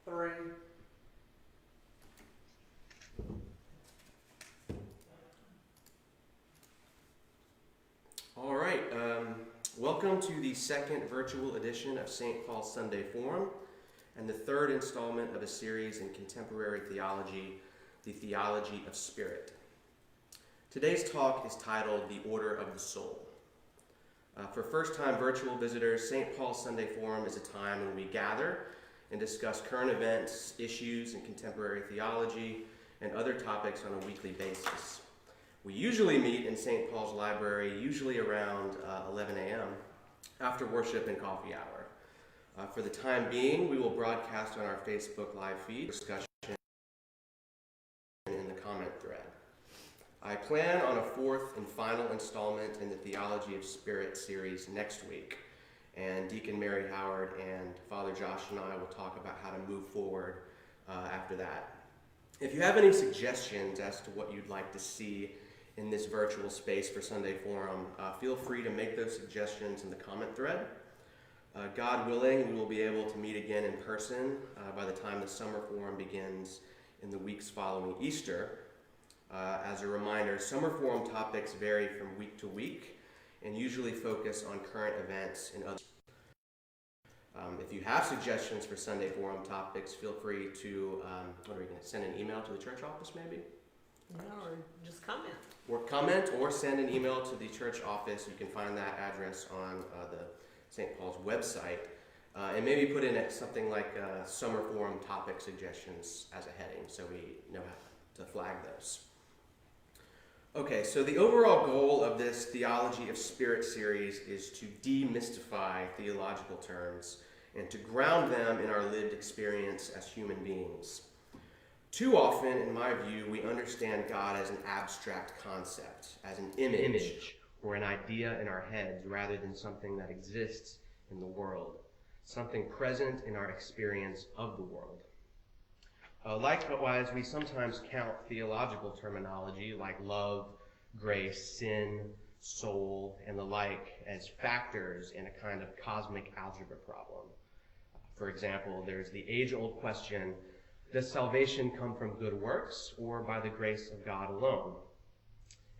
3. All right, welcome to the second virtual edition of St. Paul's Sunday Forum and the third installment of a series in contemporary theology, the Theology of Spirit. Today's talk is titled The Order of the Soul. For first-time virtual visitors, St. Paul's Sunday Forum is a time when we gather and discuss current events, issues in contemporary theology, and other topics on a weekly basis. We usually meet in St. Paul's Library, usually around 11 a.m., after worship and coffee hour. For the time being, we will broadcast on our Facebook live feed discussion in the comment thread. I plan on a fourth and final installment in the Theology of Spirit series next week, and Deacon Mary Howard and Father Josh and I will talk about how to move forward after that. If you have any suggestions as to what you'd like to see in this virtual space for Sunday Forum, feel free to make those suggestions in the comment thread. God willing, we will be able to meet again in person by the time the summer forum begins in the weeks following Easter. As a reminder, summer forum topics vary from week to week and usually focus on current events and other. If you have suggestions for Sunday forum topics, feel free to, send an email to the church office maybe? No, or just comment. Or comment or send an email to the church office. You can find that address on the St. Paul's website. And maybe put in something like summer forum topic suggestions as a heading so we know how to flag those. Okay, so the overall goal of this Theology of Spirit series is to demystify theological terms and to ground them in our lived experience as human beings. Too often, in my view, we understand God as an abstract concept, as an image or an idea in our heads rather than something that exists in the world, something present in our experience of the world. Likewise, we sometimes count theological terminology like love, grace, sin, soul, and the like as factors in a kind of cosmic algebra problem. For example, there's the age-old question, does salvation come from good works or by the grace of God alone?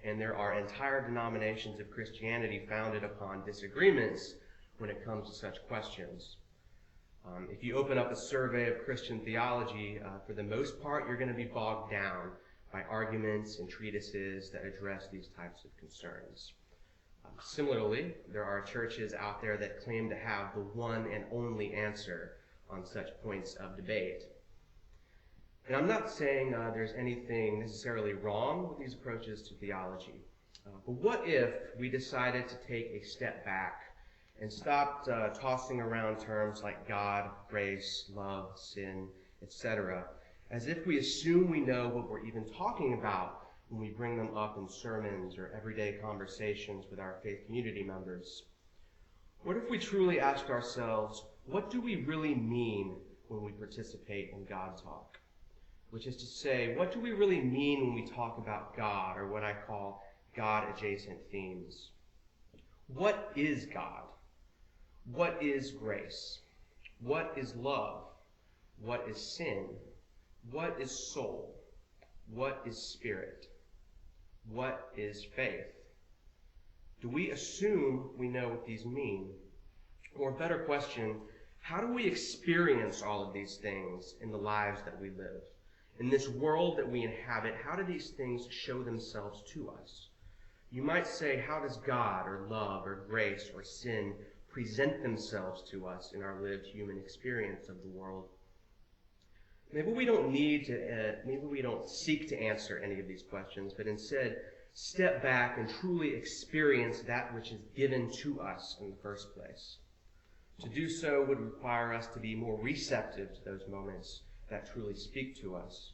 And there are entire denominations of Christianity founded upon disagreements when it comes to such questions. If you open up a survey of Christian theology, for the most part, you're going to be bogged down by arguments and treatises that address these types of concerns. Similarly, there are churches out there that claim to have the one and only answer on such points of debate. And I'm not saying there's anything necessarily wrong with these approaches to theology. But what if we decided to take a step back and stopped tossing around terms like God, grace, love, sin, etc., as if we assume we know what we're even talking about when we bring them up in sermons or everyday conversations with our faith community members? What if we truly asked ourselves, what do we really mean when we participate in God talk? Which is to say, what do we really mean when we talk about God, or what I call God-adjacent themes? What is God? What is grace? What is love? What is sin? What is soul? What is spirit? What is faith? Do we assume we know what these mean? Or a better question, how do we experience all of these things in the lives that we live? In this world that we inhabit, how do these things show themselves to us? You might say, how does God or love or grace or sin present themselves to us in our lived human experience of the world? Maybe we don't seek to answer any of these questions, but instead step back and truly experience that which is given to us in the first place. To do so would require us to be more receptive to those moments that truly speak to us.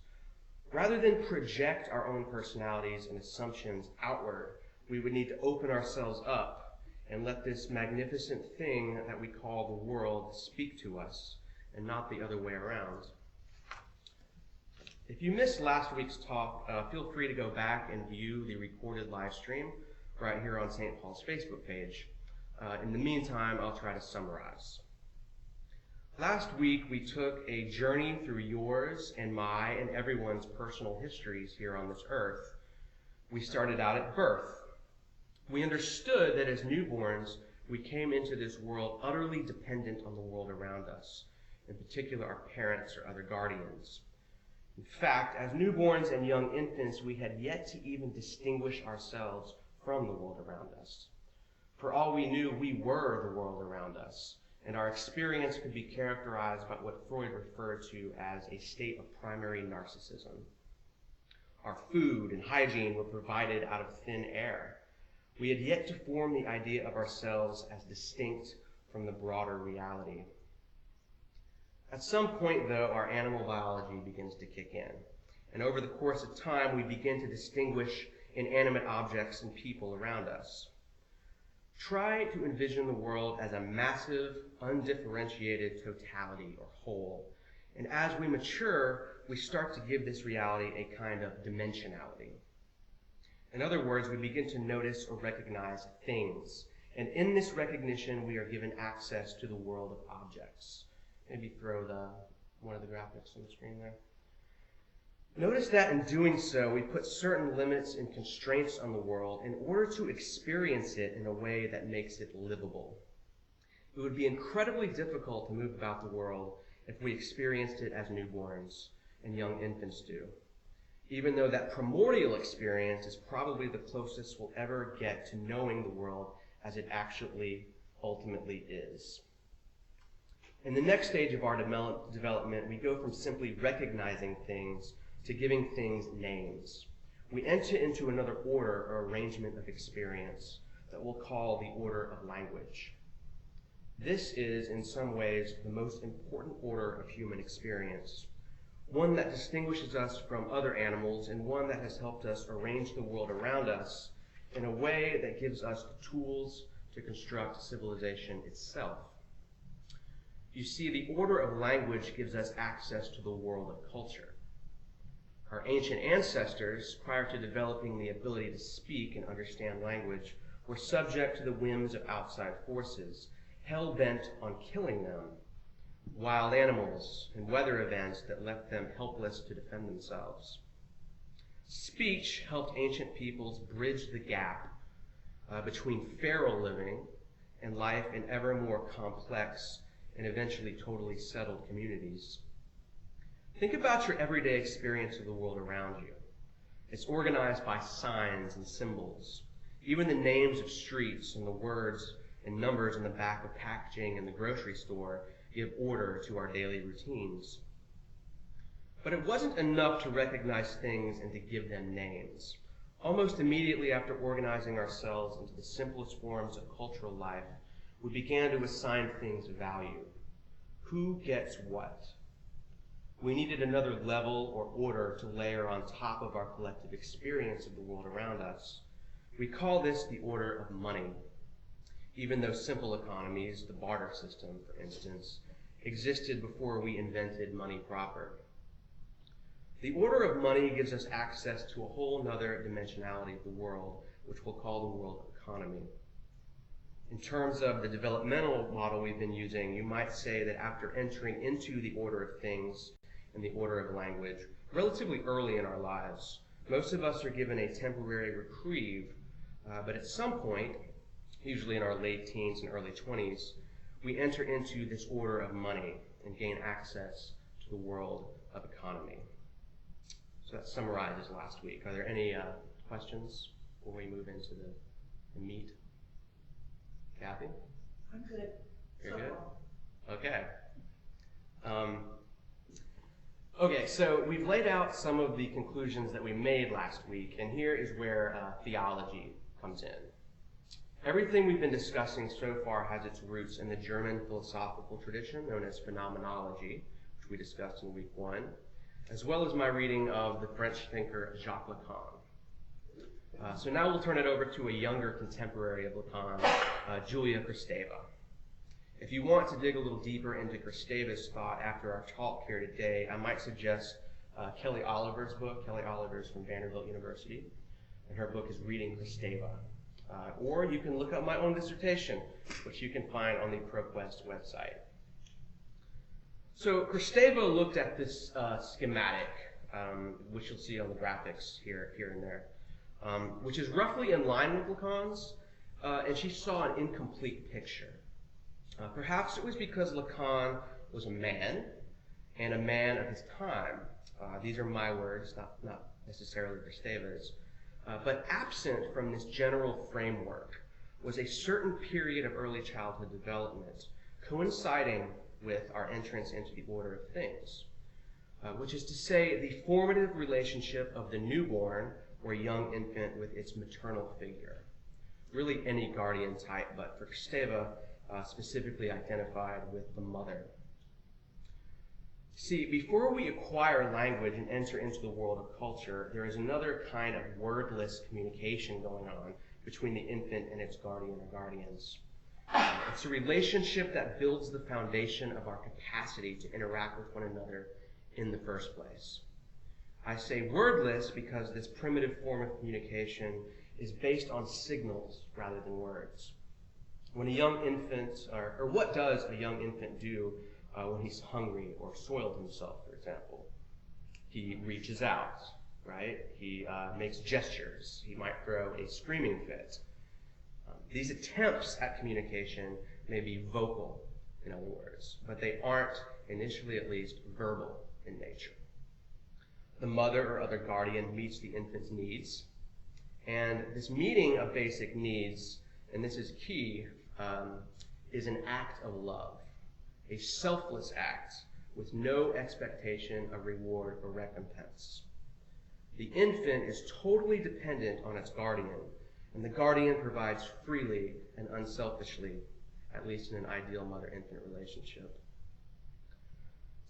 Rather than project our own personalities and assumptions outward, we would need to open ourselves up and let this magnificent thing that we call the world speak to us, and not the other way around. If you missed last week's talk, feel free to go back and view the recorded live stream right here on St. Paul's Facebook page. In the meantime, I'll try to summarize. Last week, we took a journey through yours and my and everyone's personal histories here on this earth. We started out at birth. We understood that as newborns, we came into this world utterly dependent on the world around us, in particular our parents or other guardians. In fact, as newborns and young infants, we had yet to even distinguish ourselves from the world around us. For all we knew, we were the world around us, and our experience could be characterized by what Freud referred to as a state of primary narcissism. Our food and hygiene were provided out of thin air. We had yet to form the idea of ourselves as distinct from the broader reality. At some point, though, our animal biology begins to kick in, and over the course of time, we begin to distinguish inanimate objects and people around us. Try to envision the world as a massive, undifferentiated totality or whole, and as we mature, we start to give this reality a kind of dimensionality. In other words, we begin to notice or recognize things, and in this recognition, we are given access to the world of objects. Maybe throw one of the graphics on the screen there. Notice that in doing so, we put certain limits and constraints on the world in order to experience it in a way that makes it livable. It would be incredibly difficult to move about the world if we experienced it as newborns and young infants do, even though that primordial experience is probably the closest we'll ever get to knowing the world as it actually ultimately is. In the next stage of our development, we go from simply recognizing things to giving things names. We enter into another order or arrangement of experience that we'll call the order of language. This is, in some ways, the most important order of human experience, one that distinguishes us from other animals and one that has helped us arrange the world around us in a way that gives us the tools to construct civilization itself. You see, the order of language gives us access to the world of culture. Our ancient ancestors, prior to developing the ability to speak and understand language, were subject to the whims of outside forces, hell-bent on killing them, wild animals and weather events that left them helpless to defend themselves. Speech helped ancient peoples bridge the gap between feral living and life in ever more complex and eventually totally settled communities. Think about your everyday experience of the world around you. It's organized by signs and symbols. Even the names of streets and the words and numbers in the back of packaging in the grocery store give order to our daily routines. But it wasn't enough to recognize things and to give them names. Almost immediately after organizing ourselves into the simplest forms of cultural life, we began to assign things value. Who gets what? We needed another level or order to layer on top of our collective experience of the world around us. We call this the order of money, even though simple economies, the barter system, for instance, existed before we invented money proper. The order of money gives us access to a whole other dimensionality of the world, which we'll call the world economy. In terms of the developmental model we've been using, you might say that after entering into the order of things and the order of language relatively early in our lives, most of us are given a temporary reprieve, but at some point, usually in our late teens and early 20s, we enter into this order of money and gain access to the world of economy. So that summarizes last week. Are there any questions before we move into the meat? Kathy? I'm good. You're good? Okay. Okay, so we've laid out some of the conclusions that we made last week, and here is where theology comes in. Everything we've been discussing so far has its roots in the German philosophical tradition known as phenomenology, which we discussed in week 1, as well as my reading of the French thinker Jacques Lacan. So now we'll turn it over to a younger contemporary of Lacan, Julia Kristeva. If you want to dig a little deeper into Kristeva's thought after our talk here today, I might suggest Kelly Oliver's book. Kelly Oliver's from Vanderbilt University, and her book is Reading Kristeva. Or you can look up my own dissertation, which you can find on the ProQuest website. So Kristeva looked at this schematic, which you'll see on the graphics here and there, which is roughly in line with Lacan's, and she saw an incomplete picture. Perhaps it was because Lacan was a man, and a man of his time. These are my words, not necessarily Kristeva's. But absent from this general framework was a certain period of early childhood development coinciding with our entrance into the order of things, which is to say the formative relationship of the newborn or young infant with its maternal figure. Really any guardian type, but for Kristeva, specifically identified with the mother. See, before we acquire language and enter into the world of culture, there is another kind of wordless communication going on between the infant and its guardian or guardians. It's a relationship that builds the foundation of our capacity to interact with one another in the first place. I say wordless because this primitive form of communication is based on signals rather than words. When a young infant, or what does a young infant do when he's hungry or soiled himself, for example? He reaches out, right? He makes gestures. He might throw a screaming fit. These attempts at communication may be vocal, in other words, but they aren't, initially at least, verbal in nature. The mother or other guardian meets the infant's needs, and this meeting of basic needs, and this is key, is an act of love, a selfless act with no expectation of reward or recompense. The infant is totally dependent on its guardian, and the guardian provides freely and unselfishly, at least in an ideal mother-infant relationship.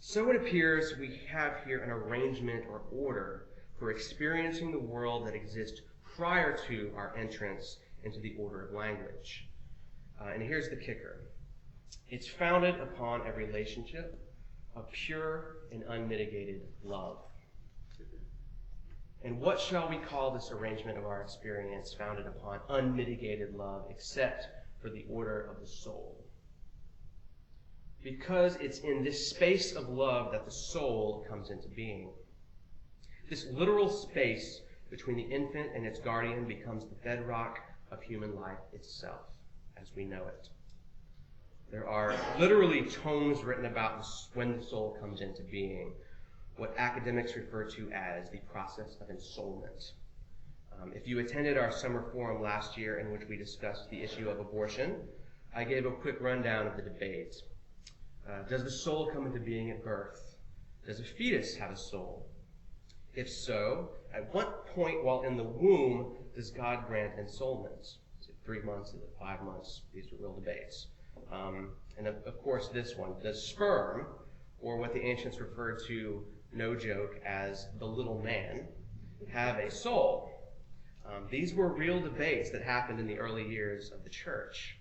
So it appears we have here an arrangement or order for experiencing the world that exists prior to our entrance into the order of language. And here's the kicker. It's founded upon a relationship of pure and unmitigated love. And what shall we call this arrangement of our experience founded upon unmitigated love except for the order of the soul? Because it's in this space of love that the soul comes into being. This literal space between the infant and its guardian becomes the bedrock of human life itself, as we know it. There are literally tomes written about when the soul comes into being, what academics refer to as the process of ensoulment. If you attended our summer forum last year in which we discussed the issue of abortion, I gave a quick rundown of the debate. Does the soul come into being at birth? Does a fetus have a soul? If so, at what point while in the womb does God grant ensoulment? Is it 3 months? Is it 5 months? These are real debates. And of course this one, does sperm, or what the ancients referred to, no joke, as the little man, have a soul? These were real debates that happened in the early years of the church.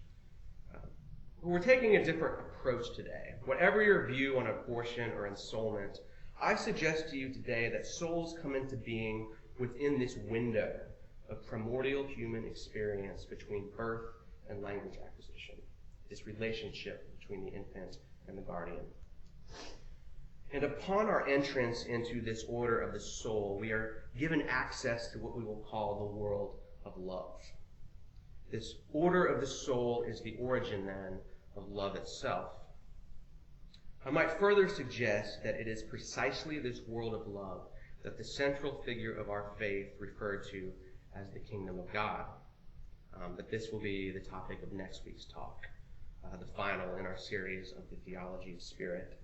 We're taking a different approach today. Whatever your view on abortion or ensoulment, I suggest to you today that souls come into being within this window of primordial human experience between birth and language acquisition, this relationship between the infant and the guardian. And upon our entrance into this order of the soul, we are given access to what we will call the world of love. This order of the soul is the origin, then, of love itself. I might further suggest that it is precisely this world of love that the central figure of our faith referred to as the kingdom of God. But this will be the topic of next week's talk, the final in our series of the Theology of Spirit.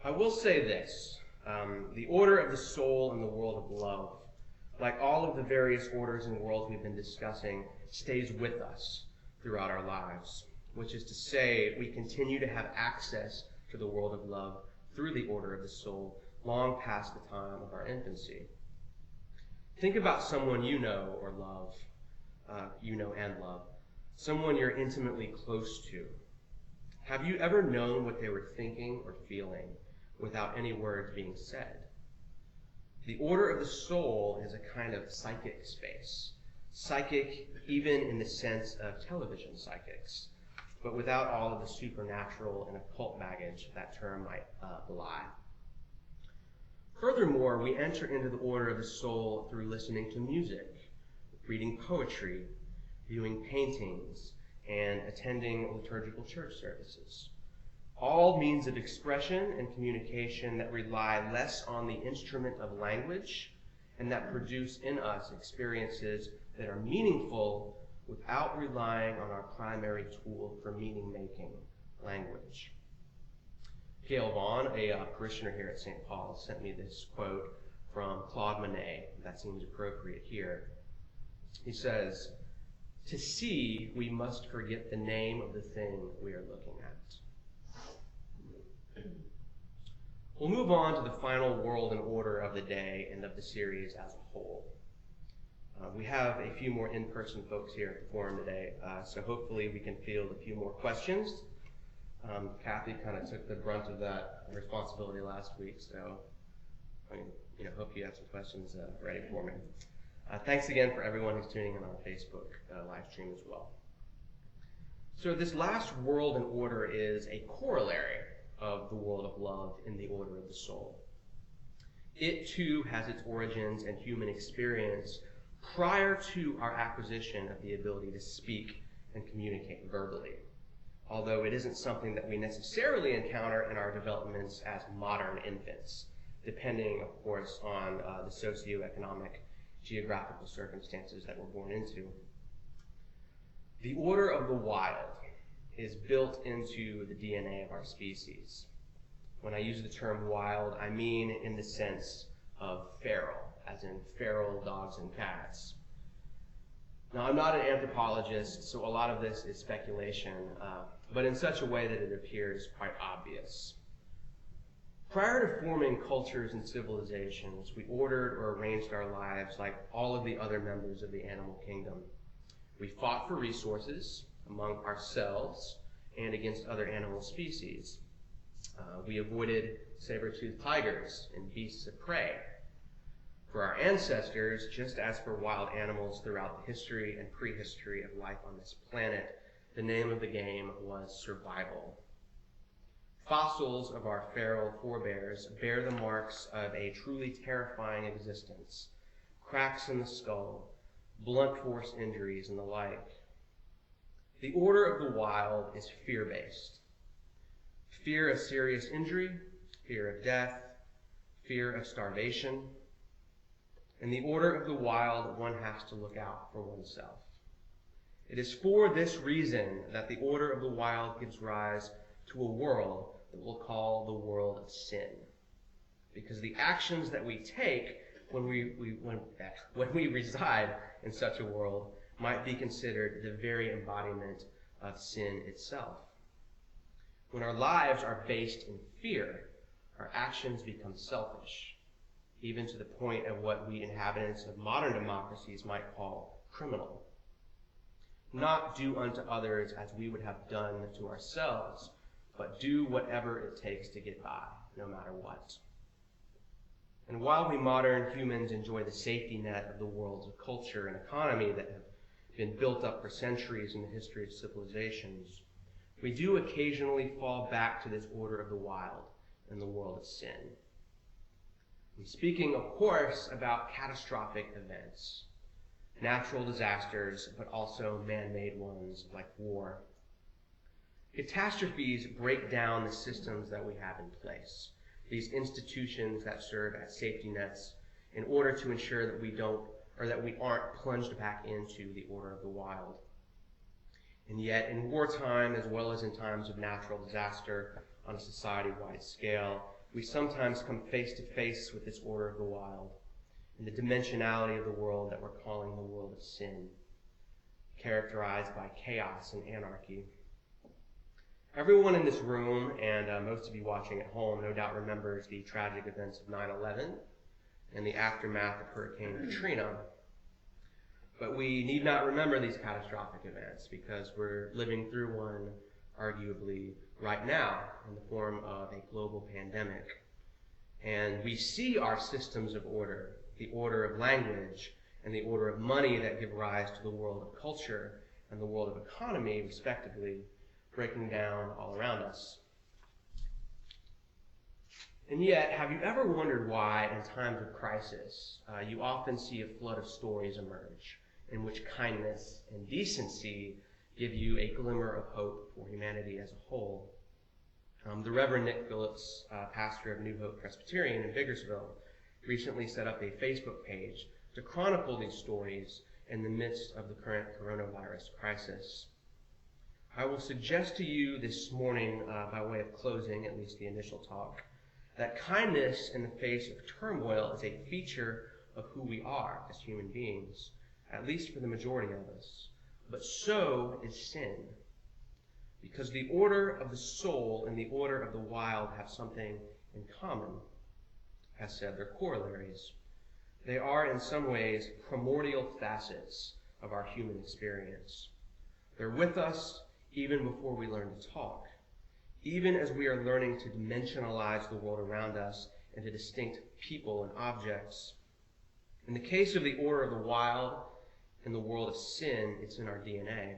I will say this, the order of the soul in the world of love, like all of the various orders and worlds we've been discussing, stays with us throughout our lives, which is to say we continue to have access to the world of love through the order of the soul long past the time of our infancy. Think about someone you know or love, and love, someone you're intimately close to. Have you ever known what they were thinking or feeling without any words being said? The order of the soul is a kind of psychic space, psychic even in the sense of television psychics, but without all of the supernatural and occult baggage that term might belie. Furthermore, we enter into the order of the soul through listening to music, reading poetry, viewing paintings, and attending liturgical church services. All means of expression and communication that rely less on the instrument of language and that produce in us experiences that are meaningful without relying on our primary tool for meaning-making, language. Gail Vaughn, a parishioner here at St. Paul's, sent me this quote from Claude Monet that seems appropriate here. He says, "To see, we must forget the name of the thing we are looking at." We'll move on to the final world and order of the day and of the series as a whole. We have a few more in-person folks here at the forum today, so hopefully we can field a few more questions. Kathy kind of took the brunt of that responsibility last week, so I hope you have some questions ready for me. Thanks again for everyone who's tuning in on our Facebook live stream as well. So this last world and order is a corollary of the world of love in the order of the soul. It too has its origins and human experience prior to our acquisition of the ability to speak and communicate verbally, although it isn't something that we necessarily encounter in our developments as modern infants, depending, of course, on the socioeconomic, geographical circumstances that we're born into. The order of the wild is built into the DNA of our species. When I use the term wild, I mean in the sense of feral, as in feral dogs and cats. Now, I'm not an anthropologist, so a lot of this is speculation, but in such a way that it appears quite obvious. Prior to forming cultures and civilizations, we ordered or arranged our lives like all of the other members of the animal kingdom. We fought for resources among ourselves and against other animal species. We avoided saber-toothed tigers and beasts of prey. For our ancestors, just as for wild animals throughout the history and prehistory of life on this planet, the name of the game was survival. Fossils of our feral forebears bear the marks of a truly terrifying existence, cracks in the skull, blunt force injuries, and the like. The order of the wild is fear-based. Fear of serious injury, fear of death, fear of starvation. In the order of the wild, one has to look out for oneself. It is for this reason that the order of the wild gives rise to a world that we'll call the world of sin. Because the actions that we take when we reside in such a world might be considered the very embodiment of sin itself. When our lives are based in fear, our actions become selfish, even to the point of what we inhabitants of modern democracies might call criminal. Not do unto others as we would have done to ourselves, but do whatever it takes to get by, no matter what. And while we modern humans enjoy the safety net of the worlds of culture and economy that have been built up for centuries in the history of civilizations, we do occasionally fall back to this order of the wild in the world of sin. I'm speaking, of course, about catastrophic events, natural disasters, but also man-made ones like war. Catastrophes break down the systems that we have in place, these institutions that serve as safety nets in order to ensure that we aren't plunged back into the order of the wild. And yet, in wartime, as well as in times of natural disaster on a society-wide scale, we sometimes come face to face with this order of the wild and the dimensionality of the world that we're calling the world of sin, characterized by chaos and anarchy. Everyone in this room, and most of you watching at home, no doubt remembers the tragic events of 9/11 and the aftermath of Hurricane Katrina. But we need not remember these catastrophic events because we're living through one, arguably, right now in the form of a global pandemic. And we see our systems of order, the order of language and the order of money that give rise to the world of culture and the world of economy, respectively, breaking down all around us. And yet, have you ever wondered why in times of crisis you often see a flood of stories emerge in which kindness and decency give you a glimmer of hope for humanity as a whole? The Reverend Nick Phillips, pastor of New Hope Presbyterian in Biggersville, recently set up a Facebook page to chronicle these stories in the midst of the current coronavirus crisis. I will suggest to you this morning, by way of closing, at least the initial talk, that kindness in the face of turmoil is a feature of who we are as human beings, at least for the majority of us. But so is sin. Because the order of the soul and the order of the wild have something in common. As said, they're corollaries. They are in some ways primordial facets of our human experience. They're with us even before we learn to talk, even as we are learning to dimensionalize the world around us into distinct people and objects. In the case of the order of the wild in the world of sin, it's in our DNA.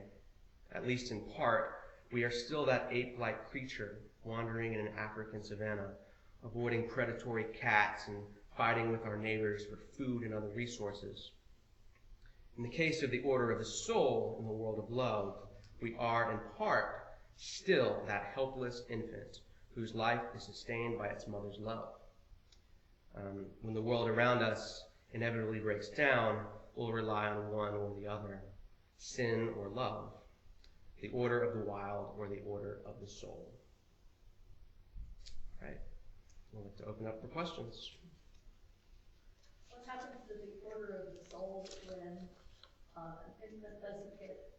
At least in part, we are still that ape-like creature wandering in an African savanna, avoiding predatory cats and fighting with our neighbors for food and other resources. In the case of the order of the soul in the world of love, we are in part still that helpless infant whose life is sustained by its mother's love. When the world around us inevitably breaks down, we'll rely on one or the other, sin or love, the order of the wild or the order of the soul. All right, I'd like to open up for questions. What happens to the order of the soul when an infant doesn't get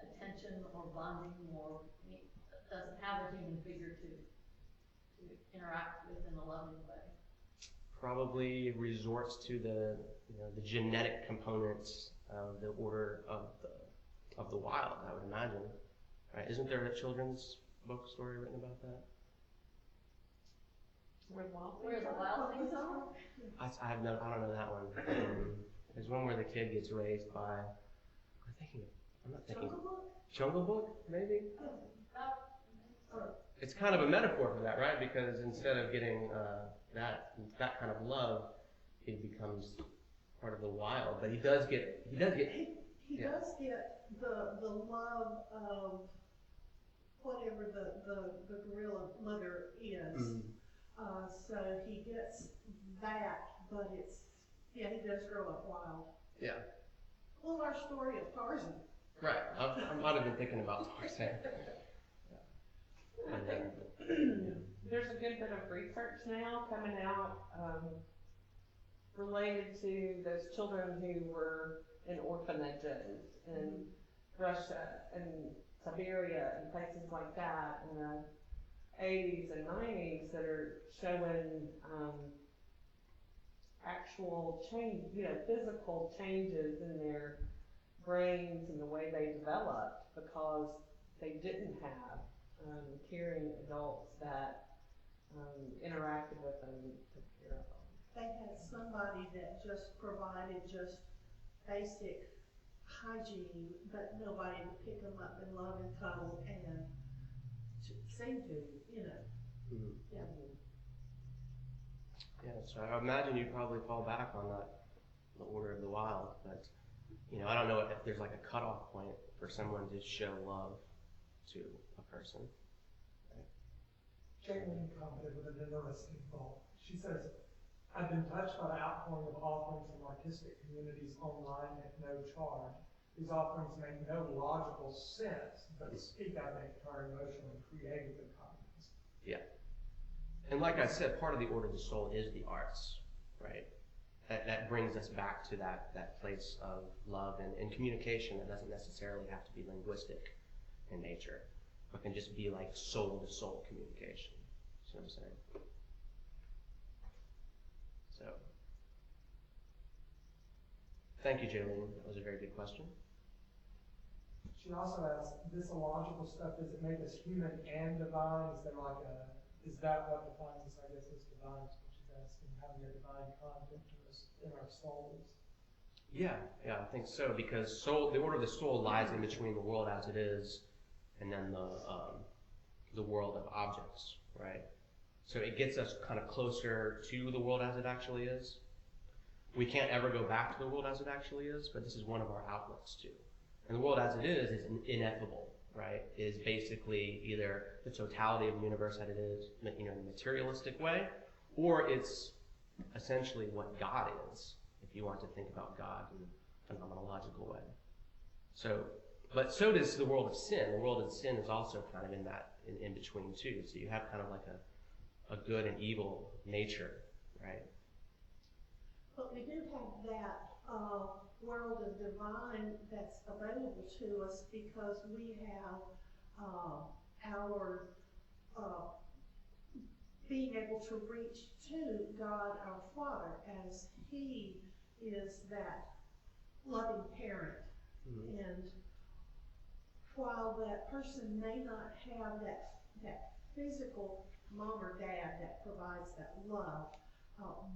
attention or bonding or doesn't have a human figure to interact with in a loving way? Probably resorts to the genetic components of the order of the wild, I would imagine. Right? Isn't there a children's book story written about that? Where the wild things are? I don't know that one. There's one where the kid gets raised by, I'm not thinking. Jungle Book? Jungle Book, maybe? It's kind of a metaphor for that, right? Because instead of getting that kind of love, he becomes part of the wild. But he does get He does get the love of whatever the gorilla mother is. Mm. So he gets that, but he does grow up wild. Yeah. Well, our story of Tarzan. Right. I might have been thinking about Tarzan. I think there's a good bit of research now coming out related to those children who were in orphanages in Russia and Siberia and places like that in the 80s and 90s that are showing actual change, physical changes in their brains and the way they developed because they didn't have caring adults that interacted with them and took care of them. They had somebody that just provided just basic hygiene, but nobody to pick them up and love and cuddle and sing to, Mm. Yeah. Yeah, so I imagine you'd probably fall back on the order of the wild, but I don't know if there's like a cutoff point for someone to show love to a person. Jane commented with an interesting thought. She says, I've been touched by the outpouring of offerings from artistic communities online at no charge. These offerings make no logical sense, but speak, I think, to our emotional and creative economies. Yeah. And like I said, part of the order of the soul is the arts, right? That brings us back to that place of love and communication that doesn't necessarily have to be linguistic in nature, but can just be like soul-to-soul communication. You know what I'm saying? So, thank you, Jaylene. That was a very good question. She also asked, this illogical stuff, does it make us human and divine? Is that what defines us, I guess, as divine? She's asking, having a divine content to us in our souls. Yeah, I think so, because the order of the soul lies in between the world as it is and then the world of objects, right? So it gets us kind of closer to the world as it actually is. We can't ever go back to the world as it actually is, but this is one of our outlets too. And the world as it is ineffable, right? Is basically either the totality of the universe that it is, in a materialistic way, or it's essentially what God is, if you want to think about God in a phenomenological way. But so does the world of sin. The world of sin is also kind of in between too. So you have kind of like a good and evil nature, right? But we do have that world of divine that's available to us because we have our being able to reach to God our Father as He is that loving parent. Mm-hmm. And while that person may not have that physical mom or dad that provides that love,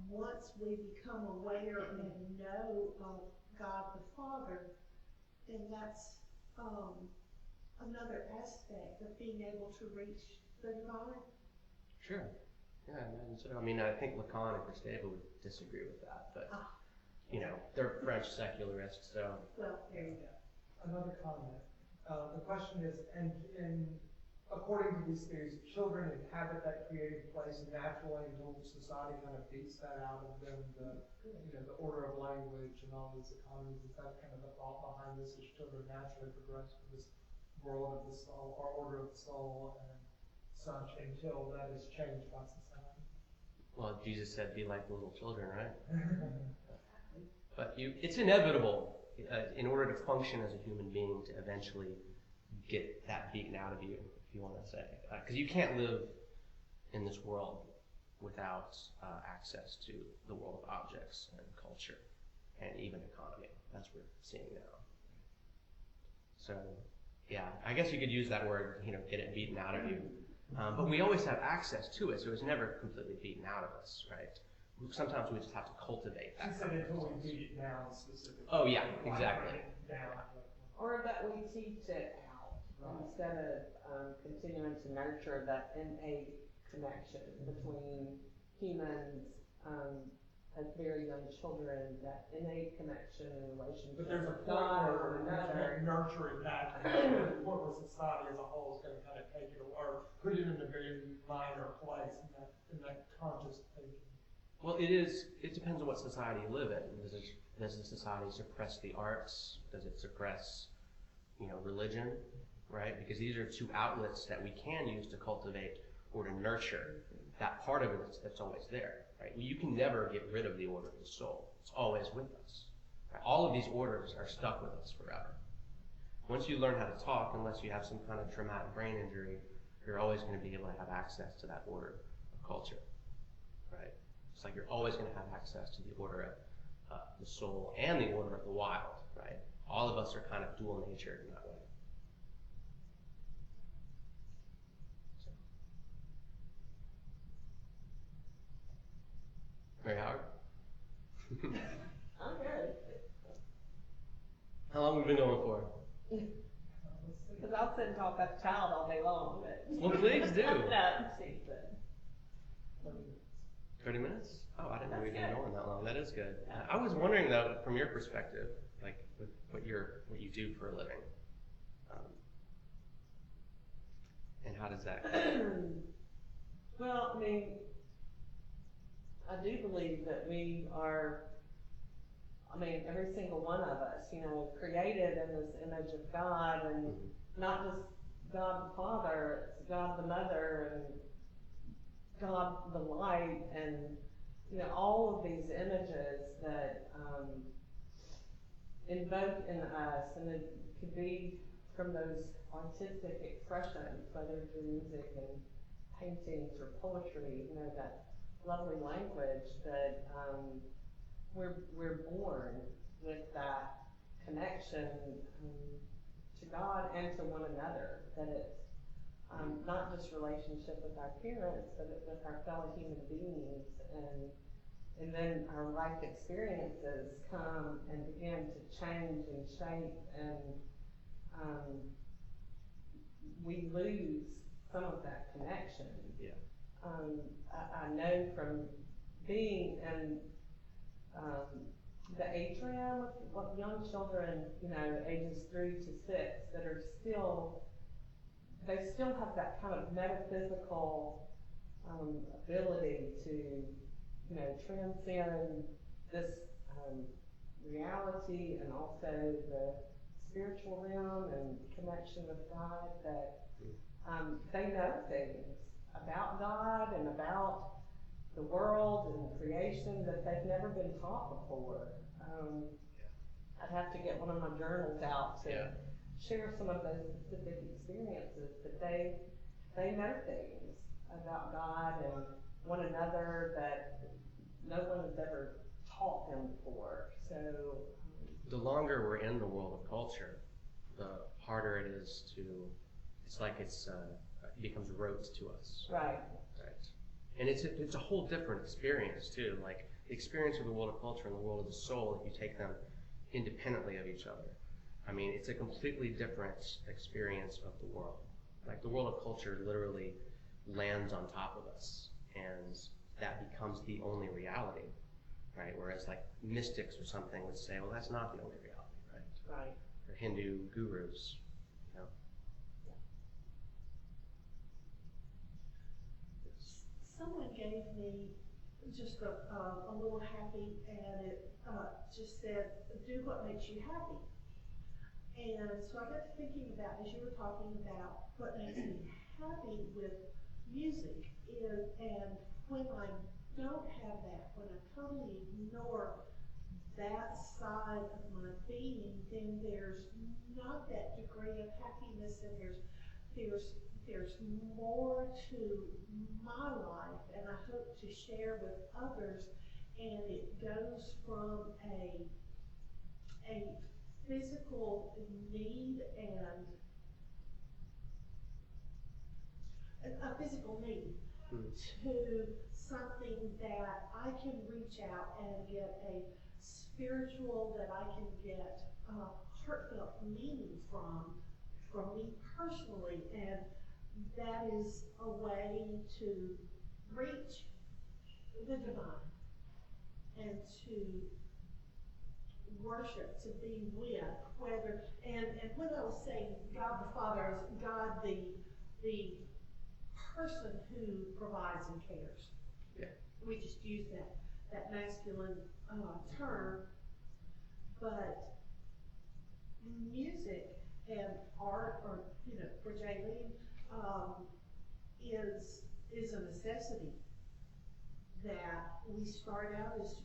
once we become aware and know of God the Father, then that's another aspect of being able to reach the divine. Sure. Yeah, I imagine so. I mean, I think Lacan and Christeva would disagree with that, but, they're French secularists, so. Well, there you go. Another comment. The question is, and according to these theories, children inhabit that creative place naturally until society kind of beats that out of them. The order of language and all these economies, is that kind of the thought behind this, is children naturally progress to this world of the soul, or order of the soul and such, until that is changed by society. Well, Jesus said, be like little children, right? But it's inevitable in order to function as a human being to eventually get that beaten out of you, if you want to say. Because you can't live in this world without access to the world of objects and culture and even economy, as we're seeing now. So, yeah, I guess you could use that word, get it beaten out of you. But we always have access to it, so it's never completely beaten out of us, right? Sometimes we just have to cultivate that. She said until we beat it down specifically. Oh, yeah, exactly. Or that we teach it out, right, instead of continuing to nurture that innate connection between humans as very young children, that innate connection and relationship. But there's a point God where or another. Nurturing that, there's a point where society as a whole is going to kind of take it or put it in a very minor place in that conscious thinking. Well, it depends on what society you live in. Does the society suppress the arts? Does it suppress, religion, right? Because these are two outlets that we can use to cultivate or to nurture that part of it that's always there, right? You can never get rid of the order of the soul. It's always with us. Right? All of these orders are stuck with us forever. Once you learn how to talk, unless you have some kind of traumatic brain injury, you're always going to be able to have access to that order of culture, right? It's like you're always going to have access to the order of the soul and the order of the wild, right? All of us are kind of dual natured in that way. Mary Howard? I'm good. How long have we been going for? Because I'll sit and talk about the child all day long, but. Well, please do. No, she's good. 30 minutes? Oh, I didn't know we were going that long. That is good. I was wondering, though, from your perspective, like what you do for a living, and how does that? Well, I mean, I do believe that we are, every single one of us, created in this image of God, and not just God the Father, it's God the Mother, and God the Light, and all of these images that invoke in us, and it could be from those artistic expressions, whether through music and paintings or poetry, that lovely language that we're born with that connection to God and to one another, that it's not just relationship with our parents, but with our fellow human beings, and then our life experiences come and begin to change and shape and we lose some of that connection. Yeah. I know from being in the atrium with young children, ages 3 to 6, that are they still have that kind of metaphysical ability to, transcend this reality and also the spiritual realm and connection with God, that they know things about God and about the world and creation that they've never been taught before. I'd have to get one of my journals out to share some of those specific experiences, but they know things about God and one another that no one has ever taught them before. So the longer we're in the world of culture, the harder it is to. It's like it becomes rote to us. Right. And it's a whole different experience too. Like the experience of the world of culture and the world of the soul, if you take them independently of each other. I mean, it's a completely different experience of the world. Like the world of culture literally lands on top of us, and that becomes the only reality, right? Whereas like mystics or something would say, well, that's not the only reality, right? Right. Or Hindu gurus, Someone gave me just a little happy, and it just said, do what makes you happy. And so I got to thinking about, as you were talking about what makes me happy with music, and when I don't have that, when I totally ignore that side of my being, then there's not that degree of happiness, and there's more to my life, and I hope to share with others, and it goes from a physical need and a physical need to something that I can reach out and get a spiritual, that I can get heartfelt meaning from me personally, and that is a way to reach the divine and to worship, to be with, and when I was saying God the Father, I was God the person who provides and cares. Yeah. We just use that masculine term, but music and art, or for Jaylene, is a necessity. That we start out as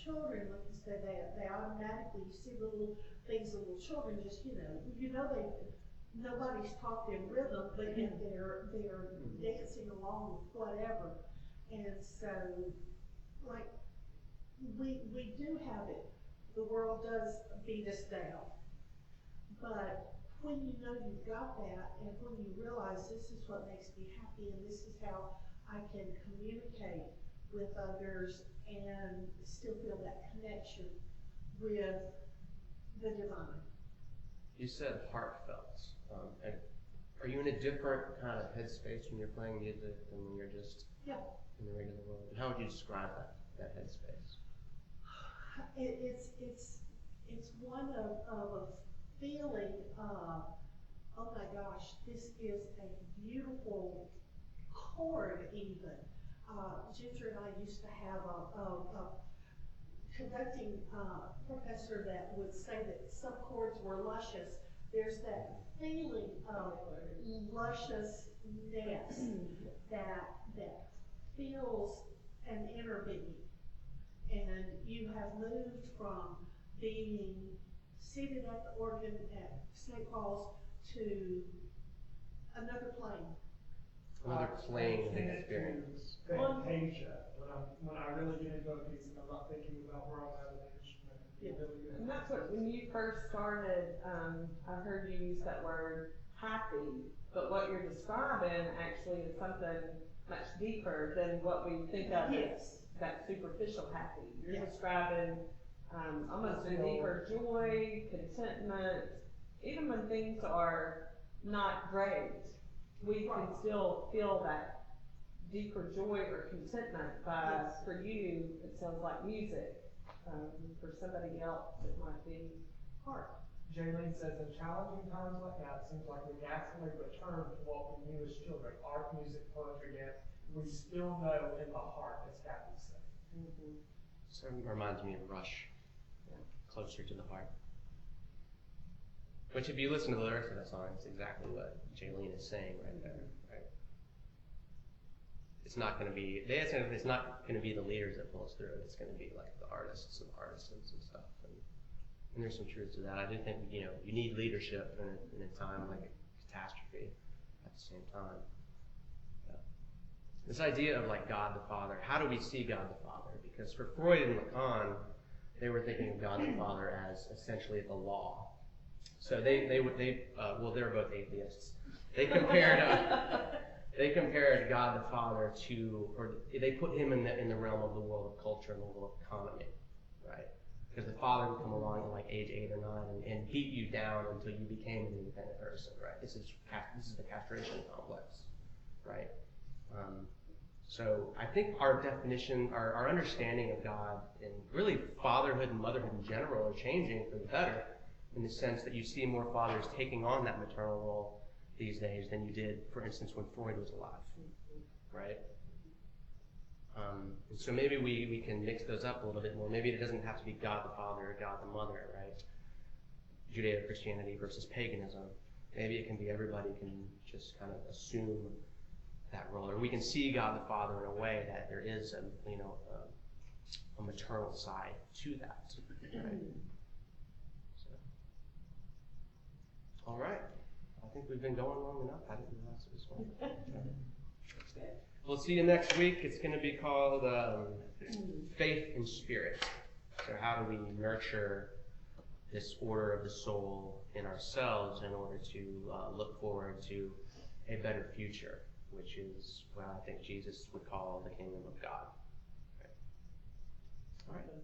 children, like you said, they automatically, you see little things, little children just nobody's taught them rhythm, but yet they're dancing along with whatever. And so, like, we do have it. The world does beat us down, but when you know you've got that, and when you realize this is what makes me happy, and this is how I can communicate with others and still feel that connection with the divine. You said heartfelt. Are you in a different kind of headspace when you're playing music than when you're just in the regular world? How would you describe that headspace? It's one of a feeling of, oh my gosh, this is a beautiful chord even. Ginger and I used to have a conducting professor that would say that some chords were luscious. There's that feeling of lusciousness that feels an inner being. And you have moved from being seated at the organ at St. Paul's to another plane. Another plane of experience. Fantasia. When I really get into a piece and I'm not thinking about where I'm at an instrument. Yeah. And that's what, when you first started, I heard you use that word happy, but what you're describing actually is something much deeper than what we think of as that superficial happy. You're describing almost a deeper joy, contentment, even when things are not great. we can still feel that deeper joy or contentment by, Yes. for you, it sounds like music. For somebody else, it might be art. Jaylene says, in challenging times like that, it seems like we naturally return to what we knew as children, art, music, poetry, dance. We still know in the heart, as Kathy said. Mm-hmm. So it reminds me of Rush, Yeah. Closer to the Heart. Which, if you listen to the lyrics of that song, it's exactly what Jaylene is saying right there, right? It's not going to be, it's not going to be the leaders that pull us through it. It's going to be like the artists and artisans and stuff. And there's some truth to that. I do think, you need leadership in a time like a catastrophe at the same time. Yeah. This idea of like God the Father, how do we see God the Father? Because for Freud and Lacan, they were thinking of God the Father as essentially the law. So they're both atheists. They compared God the Father to, or they put him in the realm of the world of culture and the world of economy, right? Because the Father would come along at like age 8 or 9 and beat you down until you became an independent person, right? This is the castration complex, right? So I think our definition, our understanding of God, and really fatherhood and motherhood in general, are changing for the better, in the sense that you see more fathers taking on that maternal role these days than you did, for instance, when Freud was alive, right? And so maybe we can mix those up a little bit more. Maybe it doesn't have to be God the Father or God the Mother, right? Judeo-Christianity versus paganism. Maybe it can be everybody can just kind of assume that role, or we can see God the Father in a way that there is a maternal side to that, right? So, all right. I think we've been going long enough. I didn't realize it was long. We'll see you next week. It's going to be called Faith and Spirit. So how do we nurture this order of the soul in ourselves in order to look forward to a better future, which is what I think Jesus would call the kingdom of God. Right. All right.